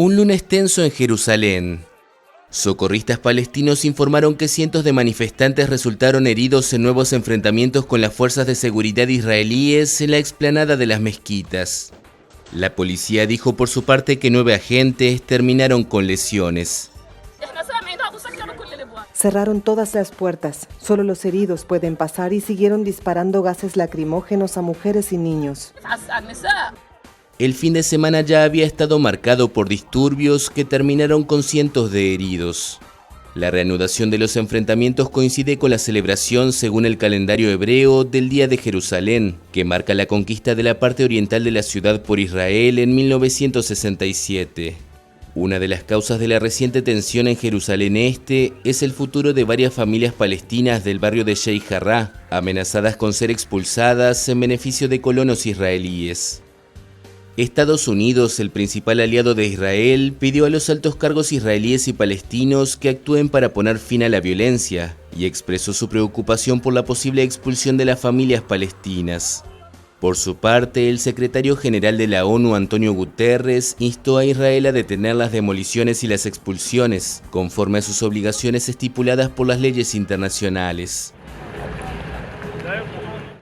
Un lunes tenso en Jerusalén. Socorristas palestinos informaron que cientos de manifestantes resultaron heridos en nuevos enfrentamientos con las fuerzas de seguridad israelíes en la explanada de las mezquitas. La policía dijo por su parte que 9 agentes terminaron con lesiones. Cerraron todas las puertas, solo los heridos pueden pasar y siguieron disparando gases lacrimógenos a mujeres y niños. El fin de semana ya había estado marcado por disturbios que terminaron con cientos de heridos. La reanudación de los enfrentamientos coincide con la celebración, según el calendario hebreo, del Día de Jerusalén, que marca la conquista de la parte oriental de la ciudad por Israel en 1967. Una de las causas de la reciente tensión en Jerusalén Este es el futuro de varias familias palestinas del barrio de Sheikh Jarrah, amenazadas con ser expulsadas en beneficio de colonos israelíes. Estados Unidos, el principal aliado de Israel, pidió a los altos cargos israelíes y palestinos que actúen para poner fin a la violencia y expresó su preocupación por la posible expulsión de las familias palestinas. Por su parte, el secretario general de la ONU, Antonio Guterres, instó a Israel a detener las demoliciones y las expulsiones, conforme a sus obligaciones estipuladas por las leyes internacionales.